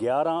11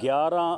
11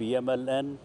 PMLN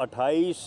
28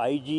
IG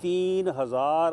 3000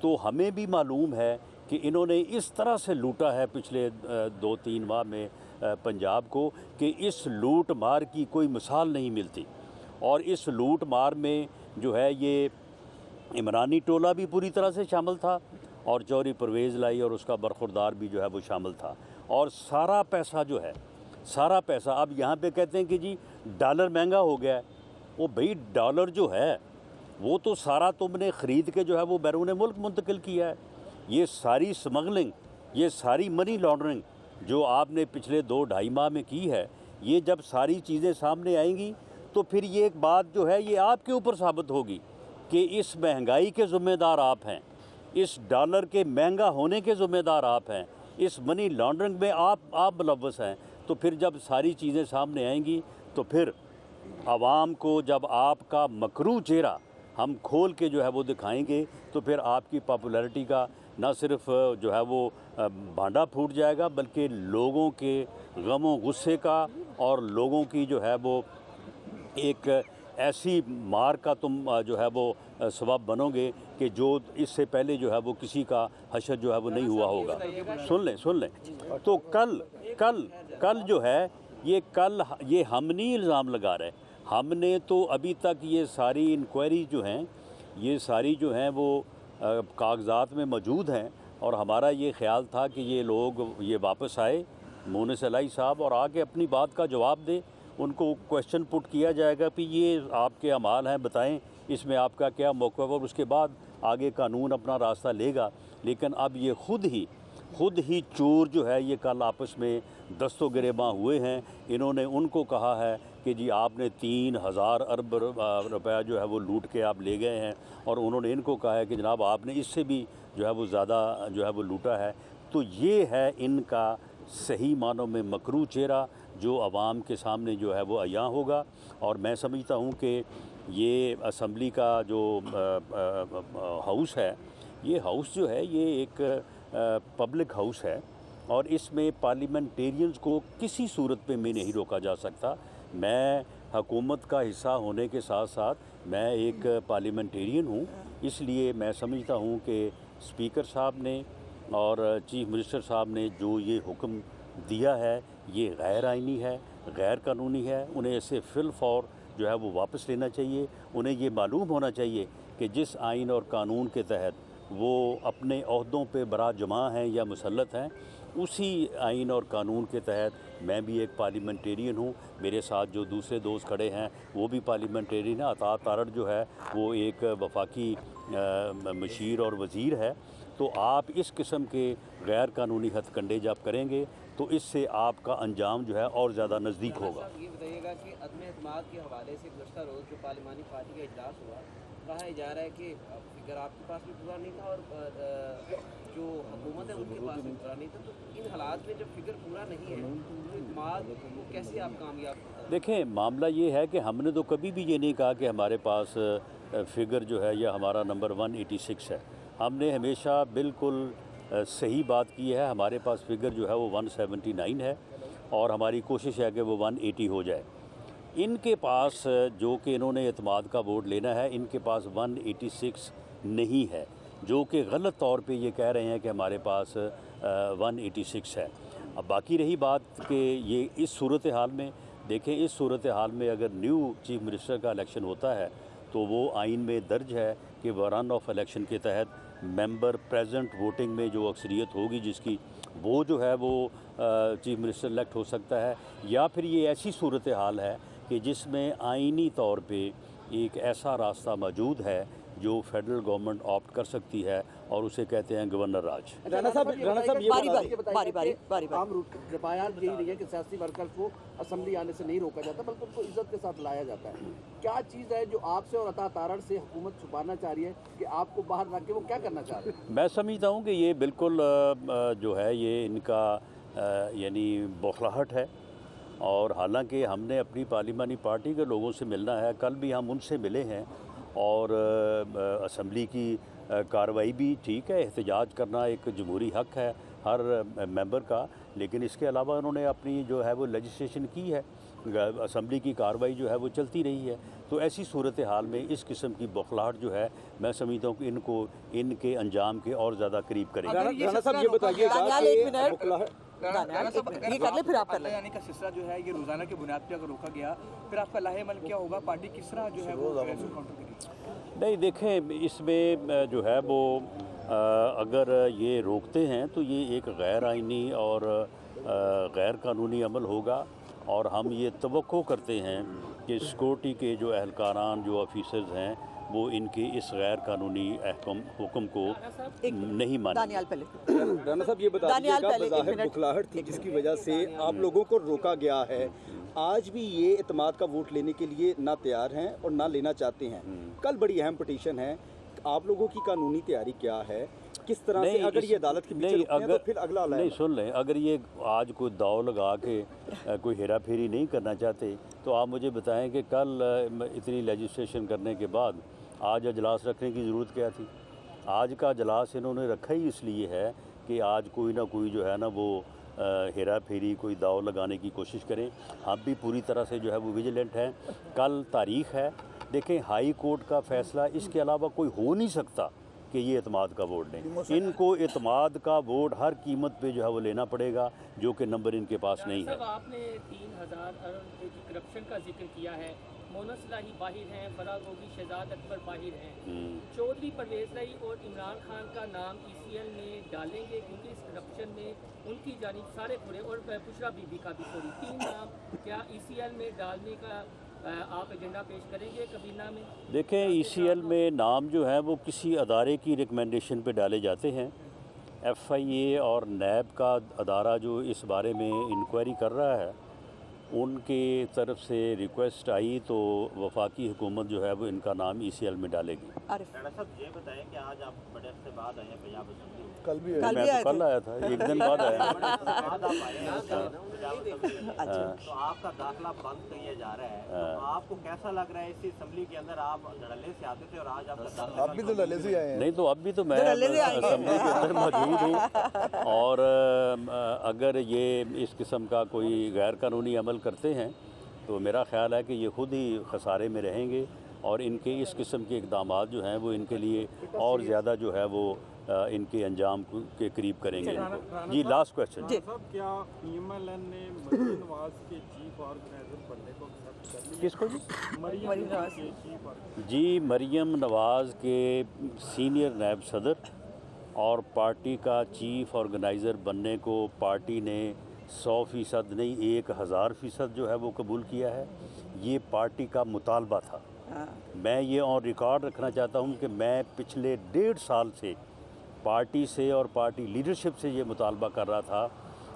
تو ہمیں بھی معلوم ہے کہ انہوں نے اس طرح سے لوٹا ہے پچھلے 2-3 ماہ میں پنجاب کو کہ اس لوٹ مار کی کوئی مثال نہیں ملتی. اور اس لوٹ مار میں جو ہے یہ عمرانی ٹولہ بھی پوری طرح سے شامل تھا اور چوہری پرویز لائی اور اس کا برخوردار بھی جو ہے وہ شامل تھا. اور سارا پیسہ جو ہے، سارا پیسہ اب یہاں پہ کہتے ہیں کہ جی ڈالر مہنگا ہو گیا ہے. وہ بھئی ڈالر جو ہے وہ تو سارا تم نے خرید کے جو ہے وہ بیرون ملک منتقل کیا ہے. یہ ساری سمگلنگ، یہ ساری منی لانڈرنگ جو آپ نے پچھلے 2-2.5 ماہ میں کی ہے، یہ جب ساری چیزیں سامنے آئیں گی تو پھر یہ ایک بات جو ہے یہ آپ کے اوپر ثابت ہوگی کہ اس مہنگائی کے ذمہ دار آپ ہیں، اس ڈالر کے مہنگا ہونے کے ذمہ دار آپ ہیں، اس منی لانڈرنگ میں آپ ملوث ہیں. تو پھر جب ساری چیزیں سامنے آئیں گی تو پھر عوام کو جب آپ کا مکروہ چہرہ ہم کھول کے جو ہے وہ دکھائیں گے تو پھر آپ کی پاپولیرٹی کا نہ صرف جو ہے وہ بھانڈا پھوٹ جائے گا بلکہ لوگوں کے غم و غصے کا اور لوگوں کی جو ہے وہ ایک ایسی مار کا تم جو ہے وہ سبب بنو گے کہ جو اس سے پہلے جو ہے وہ کسی کا حشر جو ہے وہ نہیں ہوا ہوگا. سن لیں تو کل جو ہے یہ ہم نہیں الزام لگا رہے. ہم نے تو ابھی تک یہ ساری انکوائری جو ہیں یہ ساری جو ہیں وہ کاغذات میں موجود ہیں اور ہمارا یہ خیال تھا کہ یہ لوگ یہ واپس آئے مونس علائی صاحب اور آ کے اپنی بات کا جواب دے. ان کو کویشچن پٹ کیا جائے گا کہ یہ آپ کے اعمال ہیں، بتائیں اس میں آپ کا کیا موقف ہے، اور اس کے بعد آگے قانون اپنا راستہ لے گا. لیکن اب یہ خود ہی چور جو ہے یہ کل آپس میں دست و گریباں ہوئے ہیں. انہوں نے ان کو کہا ہے کہ جی آپ نے 3,000 ارب روپیہ جو ہے وہ لوٹ کے آپ لے گئے ہیں، اور انہوں نے ان کو کہا ہے کہ جناب آپ نے اس سے بھی جو ہے وہ زیادہ جو ہے وہ لوٹا ہے. تو یہ ہے ان کا صحیح معنوں میں مکروہ چہرہ جو عوام کے سامنے جو ہے وہ عیاں ہوگا. اور میں سمجھتا ہوں کہ یہ اسمبلی کا جو ہاؤس ہے، یہ ہاؤس جو ہے یہ ایک پبلک ہاؤس ہے اور اس میں پارلیمنٹیرینز کو کسی صورت پہ میں نہیں روکا جا سکتا. میں حکومت کا حصہ ہونے کے ساتھ ساتھ میں ایک پارلیمنٹیرین ہوں، اس لیے میں سمجھتا ہوں کہ اسپیکر صاحب نے اور چیف منسٹر صاحب نے جو یہ حکم دیا ہے یہ غیر آئینی ہے، غیر قانونی ہے. انہیں اسے فی الفور جو ہے وہ واپس لینا چاہیے. انہیں یہ معلوم ہونا چاہیے کہ جس آئین اور قانون کے تحت وہ اپنے عہدوں پہ برا جماع ہیں یا مسلط ہیں، اسی آئین اور قانون کے تحت میں بھی ایک پارلیمنٹیرین ہوں. میرے ساتھ جو دوسرے دوست کھڑے ہیں وہ بھی پارلیمنٹیرین ہیں. عطا تارڑ جو ہے وہ ایک وفاقی مشیر اور وزیر ہے. تو آپ اس قسم کے غیر قانونی ہتھ کنڈے جب کریں گے تو اس سے آپ کا انجام جو ہے اور زیادہ نزدیک ہوگا. یہ بتائیے گا کہ عدم اعتماد کے حوالے سے گزشتہ روز جو پارلیمانی پارٹی کا اجلاس ہوا، کہا جا رہا ہے کہ فگر آپ کے پاس بھی پورا نہیں تھا اور جو حکومت ہے ان کے پاس بھی پورا نہیں تھا. تو ان حالات میں جب فگر پورا نہیں ہے تو اعتماد کو کیسے آپ کامیاب؟ دیکھیں معاملہ یہ ہے کہ ہم نے تو کبھی بھی یہ نہیں کہا کہ ہمارے پاس فگر جو ہے یا ہمارا نمبر 186 ہے. ہم نے ہمیشہ بالکل صحیح بات کی ہے. ہمارے پاس فگر جو ہے وہ 179 ہے اور ہماری کوشش ہے کہ وہ 180 ہو جائے. ان کے پاس جو کہ انہوں نے اعتماد کا ووٹ لینا ہے، ان کے پاس 186 نہیں ہے، جو کہ غلط طور پہ یہ کہہ رہے ہیں کہ ہمارے پاس 186 ہے. اب باقی رہی بات کہ یہ اس صورتحال میں دیکھیں، اس صورتحال میں اگر نیو چیف منسٹر کا الیکشن ہوتا ہے تو وہ آئین میں درج ہے کہ رن آف الیکشن کے تحت ممبر پریزنٹ ووٹنگ میں جو اکثریت ہوگی جس کی، وہ جو ہے وہ چیف منسٹر الیکٹ ہو سکتا ہے. یا پھر یہ ایسی صورتحال ہے کہ جس میں آئینی طور پہ ایک ایسا راستہ موجود ہے جو فیڈرل گورنمنٹ آپٹ کر سکتی ہے اور اسے کہتے ہیں گورنر راج. رانا صاحب عام روایات یہی رہی ہے کہ سیاسی ورکرز کو اسمبلی آنے سے نہیں روکا جاتا بلکہ ان کو عزت کے ساتھ لایا جاتا ہے. کیا چیز ہے جو آپ سے اور عطا تارڑ سے حکومت چھپانا چاہ رہی ہے کہ آپ کو باہر رکھ کے وہ کیا کرنا چاہ رہے ہیں؟ میں سمجھتا ہوں کہ یہ بالکل جو ہے یہ ان کا یعنی بوکھلاہٹ ہے. اور حالانکہ ہم نے اپنی پارلیمانی پارٹی کے لوگوں سے ملنا ہے، کل بھی ہم ان سے ملے ہیں اور اسمبلی کی کارروائی بھی ٹھیک ہے، احتجاج کرنا ایک جمہوری حق ہے ہر ممبر کا، لیکن اس کے علاوہ انہوں نے اپنی جو ہے وہ لیجسلیشن کی ہے اسمبلی کی کارروائی جو ہے وہ چلتی رہی ہے. تو ایسی صورتحال میں اس قسم کی بوکھلاہٹ جو ہے میں سمجھتا ہوں کہ ان کے انجام کے اور زیادہ قریب کریں گے. رانا صاحب یہ بتائیے گا کہ یعنی کا سلسلہ جو ہے یہ روزانہ کی بنیاد پہ اگر روکا گیا پھر آپ کا لاہے عمل کیا ہوگا؟ پارٹی کس طرح جو ہے وہ کاؤنٹر کرے گی؟ نہیں دیکھیں، اس میں جو ہے وہ اگر یہ روکتے ہیں تو یہ ایک غیر آئینی اور غیر قانونی عمل ہوگا، اور ہم یہ توقع کرتے ہیں کہ سیکورٹی کے جو اہلکاران جو آفیسرز ہیں وہ ان کے اس غیر قانونی حکم کو نہیں مانیں. رانا صاحب یہ بتائیے گا بظاہر بخلاہٹ تھی جس کی وجہ سے آپ لوگوں کو روکا گیا ہے، آج بھی یہ اعتماد کا ووٹ لینے کے لیے نہ تیار ہیں اور نہ لینا چاہتے ہیں. کل بڑی اہم پٹیشن ہے، آپ لوگوں کی قانونی تیاری کیا ہے؟ کس طرح سے اگر یہ عدالت کے پیچھے رکتے ہیں تو پھر اگلا نہیں سن لیں، اگر یہ آج کوئی داؤ لگا کے کوئی ہیرا پھیری نہیں کرنا چاہتے تو آپ مجھے بتائیں کہ کل اتنی لیجسلیشن کرنے کے بعد آج اجلاس رکھنے کی ضرورت کیا تھی؟ آج کا اجلاس انہوں نے رکھا ہی اس لیے ہے کہ آج کوئی نہ کوئی جو ہے نا وہ ہیرا پھیری کوئی داؤ لگانے کی کوشش کریں. ہم بھی پوری طرح سے جو ہے وہ ویجیلنٹ ہیں. کل تاریخ ہے، دیکھیں ہائی کورٹ کا فیصلہ اس کے علاوہ کوئی ہو نہیں سکتا کہ یہ اعتماد کا ووٹ دیں. ان کو اعتماد کا ووٹ ہر قیمت پہ جو ہے وہ لینا پڑے گا، جو کہ نمبر ان کے پاس نہیں ہے. آپ نے 3000 ارب کی کرپشن کا ذکر کیا ہے. مونس لاہی باہر ہیں، فراغ ہوگی، شہزاد اکبر باہر ہیں، چودھری پرویز لاہی اور عمران خان کا نام ECL میں ڈالیں گے کیونکہ اس کرپشن میں ان کی جانب سارے پورے، اور بشرا بی بی کا بھی تھوڑی 3 نام کیا ECL میں ڈالنے کا آپ ایجنڈا پیش کریں گے کابینہ میں؟ دیکھیں ECL میں نام جو ہیں وہ کسی ادارے کی ریکمنڈیشن پہ ڈالے جاتے ہیں. FIA اور نیب کا ادارہ جو اس بارے میں انکوائری کر رہا ہے ان کی طرف سے ریکویسٹ آئی تو وفاقی حکومت جو ہے وہ ان کا نام ECL میں ڈالے گی. رانا صاحب یہ بتائیں کہ آج آپ بڑے عرصے بعد آئے ہیں پنجاب اسمبلی میں. کل بھی میں تو کل آیا تھا، ایک دن بعد آیا. بعد آپ آئے ہیں پنجاب اسمبلی میں، تو آپ کا داخلہ بند کیا جا رہا ہے، تو آپ کو کیسا لگ رہا ہے اسی اسمبلی کے اندر؟ آپ دھڑلے سے آتے تھے اور آج آپ کا داخلہ آپ بھی تو دھڑلے سے آئے ہیں. نہیں تو اب بھی تو میں اسمبلی کے اندر موجود ہوں، اور اگر یہ اس قسم کا کوئی غیر قانونی عمل کرتے ہیں تو میرا خیال ہے کہ یہ خود ہی خسارے میں رہیں گے، اور ان کے اس قسم کے اقدامات جو ہیں وہ ان کے لیے اور زیادہ جو ہے وہ ان کے انجام کے قریب کریں گے. جی لاسٹ کویسچن. صاحب کیا PMLN نے مریم نواز کے چیف آرگنائزر بننے کو ایکسیپٹ کر لیا؟ کس کو جی؟ مریم نواز کے چیف آرگنائزر. جی مریم نواز کے سینئر نائب صدر اور پارٹی کا چیف آرگنائزر بننے کو پارٹی نے 100% نہیں 1000% جو ہے وہ قبول کیا ہے. یہ پارٹی کا مطالبہ تھا. میں یہ آن ریکارڈ رکھنا چاہتا ہوں کہ میں پچھلے 1.5 سال سے پارٹی سے اور پارٹی لیڈرشپ سے یہ مطالبہ کر رہا تھا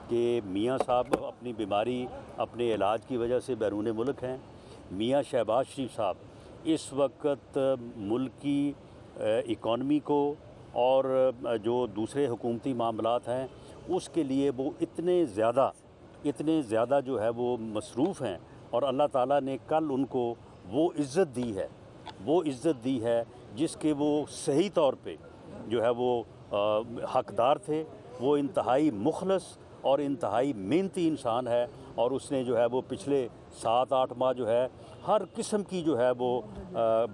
کہ میاں صاحب اپنی بیماری اپنے علاج کی وجہ سے بیرون ملک ہیں. میاں شہباز شریف صاحب اس وقت ملک کی اکانومی کو اور جو دوسرے حکومتی معاملات ہیں اس کے لیے وہ اتنے زیادہ جو ہے وہ مصروف ہیں، اور اللہ تعالیٰ نے کل ان کو وہ عزت دی ہے جس کے وہ صحیح طور پہ جو ہے وہ حقدار تھے. وہ انتہائی مخلص اور انتہائی محنتی انسان ہے، اور اس نے جو ہے وہ پچھلے 7-8 ماہ جو ہے ہر قسم کی جو ہے وہ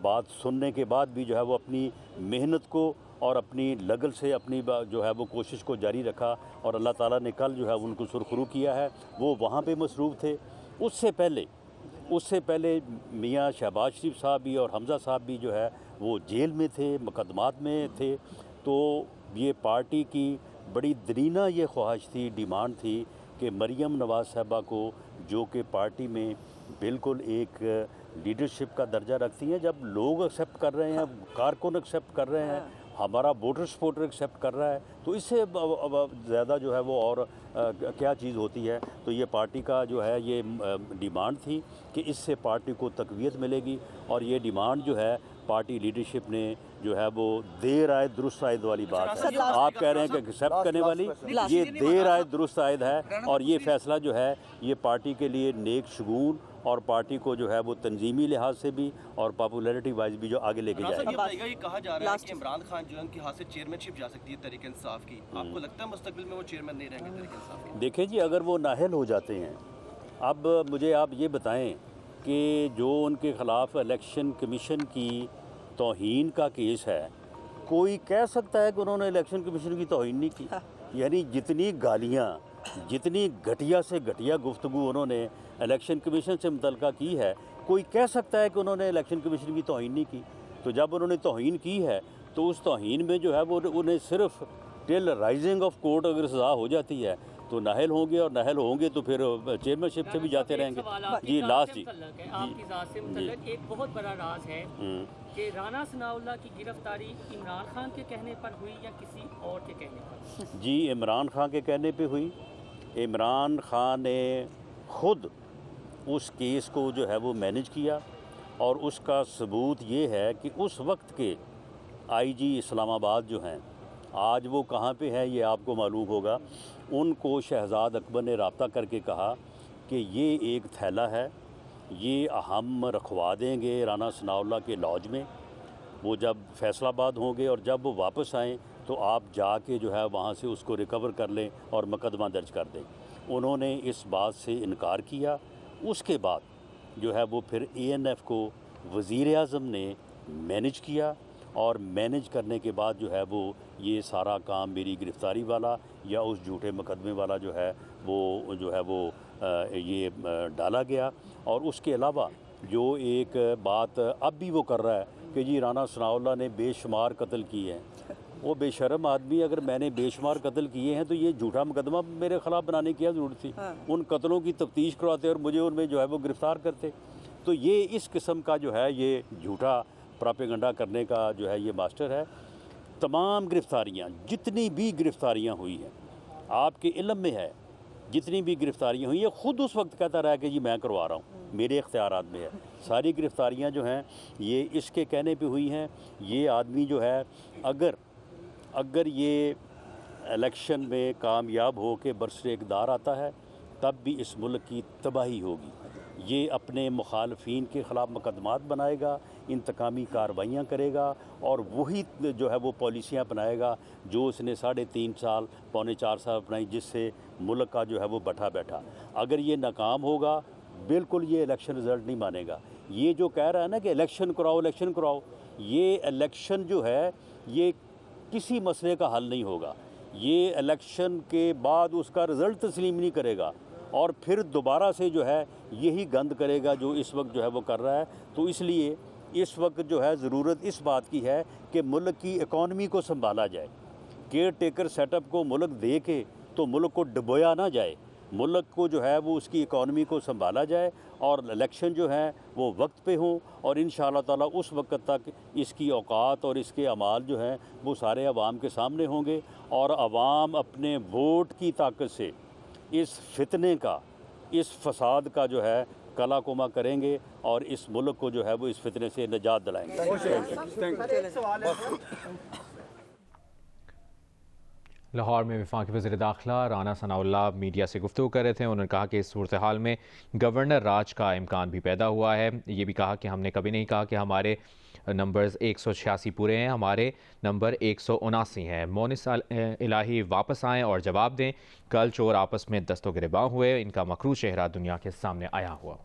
بات سننے کے بعد بھی جو ہے وہ اپنی محنت کو اور اپنی لگن سے اپنی جو ہے وہ کوشش کو جاری رکھا، اور اللہ تعالیٰ نے کل جو ہے ان کو سرخرو کیا ہے. وہ وہاں پہ مصروف تھے. اس سے پہلے میاں شہباز شریف صاحب بھی اور حمزہ صاحب بھی جو ہے وہ جیل میں تھے، مقدمات میں تھے. تو یہ پارٹی کی بڑی درینہ یہ خواہش تھی، ڈیمانڈ تھی کہ مریم نواز صاحبہ کو، جو کہ پارٹی میں بالکل ایک لیڈرشپ کا درجہ رکھتی ہیں، جب لوگ ایکسیپٹ کر رہے ہیں، کارکن ایکسیپٹ کر رہے ہیں، ہمارا ووٹر سپورٹر ایکسیپٹ کر رہا ہے، تو اس سے زیادہ جو ہے وہ اور کیا چیز ہوتی ہے. تو یہ پارٹی کا جو ہے یہ ڈیمانڈ تھی کہ اس سے پارٹی کو تقویت ملے گی، اور یہ ڈیمانڈ جو ہے پارٹی لیڈرشپ نے جو ہے وہ دیر آئے درست آئد والی بات ہے. آپ کہہ رہے ہیں کہ ایکسیپٹ کرنے والی، یہ دیر آئے درست آئد ہے، اور یہ فیصلہ جو ہے یہ پارٹی کے لیے نیک شگون اور پارٹی کو جو ہے وہ تنظیمی لحاظ سے بھی اور پاپولیرٹی وائز بھی جو آگے لے کے جائے گا. یہ کہا جا رہا ہے کہ عمران خان جو ان کے ہاتھ سے چیئرمین شپ جا سکتی ہے تحریک انصاف کی. آپ کو لگتا ہے مستقبل میں وہ چیئرمین نہیں رہیں گے تحریک انصاف کی؟ دیکھیں جی، اگر وہ نااہل ہو جاتے ہیں، اب مجھے آپ یہ بتائیں کہ جو ان کے خلاف الیکشن کمیشن کی توہین کا کیس ہے، کوئی کہہ سکتا ہے کہ انہوں نے الیکشن کمیشن کی توہین نہیں کی؟ یعنی جتنی گالیاں، جتنی گھٹیا سے گھٹیا گفتگو انہوں نے الیکشن کمیشن سے متعلقہ کی ہے، کوئی کہہ سکتا ہے کہ انہوں نے الیکشن کمیشن کی توہین نہیں کی؟ تو جب انہوں نے توہین کی ہے تو اس توہین میں جو ہے وہ انہیں صرف ٹل رائزنگ آف کورٹ اگر سزا ہو جاتی ہے تو نااہل ہوں گے، اور نااہل ہوں گے تو پھر چیئرمین شپ سے بھی جاتے رہیں گے۔ جی لاسٹ جی آپ کی ذات سے متعلق ایک بہت بڑا راز ہے کہ رانا ثناء اللہ کی گرفتاری عمران خان کے کہنے پر ہوئی یا کسی اور کے کہنے پر؟ جی عمران خان کے کہنے پہ ہوئی۔ عمران خان نے خود اس کیس کو جو ہے وہ مینیج کیا، اور اس کا ثبوت یہ ہے کہ اس وقت کے آئی جی اسلام آباد جو ہیں، آج وہ کہاں پہ ہیں یہ آپ کو معلوم ہوگا، ان کو شہزاد اکبر نے رابطہ کر کے کہا کہ یہ ایک تھیلا ہے، یہ ہم رکھوا دیں گے رانا ثناء اللہ کے لاج میں، وہ جب فیصل آباد ہوں گے اور جب وہ واپس آئیں تو آپ جا کے جو ہے وہاں سے اس کو ریکور کر لیں اور مقدمہ درج کر دیں۔ انہوں نے اس بات سے انکار کیا۔ اس کے بعد جو ہے وہ پھر اے این ایف کو وزیر اعظم نے مینیج کیا، اور مینیج کرنے کے بعد جو ہے وہ یہ سارا کام میری گرفتاری والا یا اس جھوٹے مقدمے والا جو ہے وہ یہ ڈالا گیا۔ اور اس کے علاوہ جو ایک بات اب بھی وہ کر رہا ہے کہ جی رانا ثناء اللہ نے بے شمار قتل کیے ہیں، وہ بے شرم آدمی، اگر میں نے بے شمار قتل کیے ہیں تو یہ جھوٹا مقدمہ میرے خلاف بنانے کی کیا ضرورت تھی؟ ان قتلوں کی تفتیش کرواتے اور مجھے ان میں جو ہے وہ گرفتار کرتے۔ تو یہ اس قسم کا جو ہے یہ جھوٹا پراپیگنڈا کرنے کا جو ہے یہ ماسٹر ہے۔ تمام گرفتاریاں، جتنی بھی گرفتاریاں ہوئی ہیں آپ کے علم میں ہے، جتنی بھی گرفتاریاں ہوئی ہیں، خود اس وقت کہتا رہا کہ جی میں کروا رہا ہوں، میرے اختیارات میں ہے۔ ساری گرفتاریاں جو ہیں یہ اس کے کہنے پہ ہوئی ہیں۔ یہ آدمی جو ہے اگر یہ الیکشن میں کامیاب ہو کے برسر اقتدار آتا ہے تب بھی اس ملک کی تباہی ہوگی۔ یہ اپنے مخالفین کے خلاف مقدمات بنائے گا، انتقامی کارروائیاں کرے گا، اور وہی جو ہے وہ پالیسیاں اپنائے گا جو اس نے 3.5 سال، پونے 4 سال اپنائی، جس سے ملک کا جو ہے وہ بٹھا بیٹھا۔ اگر یہ ناکام ہوگا بالکل یہ الیکشن رزلٹ نہیں مانے گا۔ یہ جو کہہ رہا ہے نا کہ الیکشن کراؤ، یہ الیکشن جو ہے یہ کسی مسئلے کا حل نہیں ہوگا۔ یہ الیکشن کے بعد اس کا رزلٹ تسلیم نہیں کرے گا، اور پھر دوبارہ سے جو ہے یہی گند کرے گا جو اس وقت جو ہے وہ کر رہا ہے۔ تو اس لیے اس وقت جو ہے ضرورت اس بات کی ہے کہ ملک کی اکانومی کو سنبھالا جائے، کیئر ٹیکر سیٹ اپ کو ملک دے کے تو ملک کو ڈبویا نہ جائے، ملک کو جو ہے وہ اس کی اکانومی کو سنبھالا جائے، اور الیکشن جو ہیں وہ وقت پہ ہوں، اور انشاءاللہ تعالیٰ اس وقت تک اس کی اوقات اور اس کے اعمال جو ہیں وہ سارے عوام کے سامنے ہوں گے، اور عوام اپنے ووٹ کی طاقت سے اس فتنے کا، اس فساد کا جو ہے کلا کوما کریں گے، اور اس ملک کو جو ہے وہ اس فتنے سے نجات دلائیں گے۔ لاہور میں وفاقی وزیر داخلہ رانا ثناء اللہ میڈیا سے گفتگو کر رہے تھے۔ انہوں نے کہا کہ اس صورتحال میں گورنر راج کا امکان بھی پیدا ہوا ہے۔ یہ بھی کہا کہ ہم نے کبھی نہیں کہا کہ ہمارے نمبرز 186 پورے ہیں، ہمارے نمبر 179 ہیں۔ مونس الہی واپس آئیں اور جواب دیں۔ کل چور آپس میں دست و گریباں ہوئے، ان کا مکروہ چہرہ دنیا کے سامنے آیا ہوا۔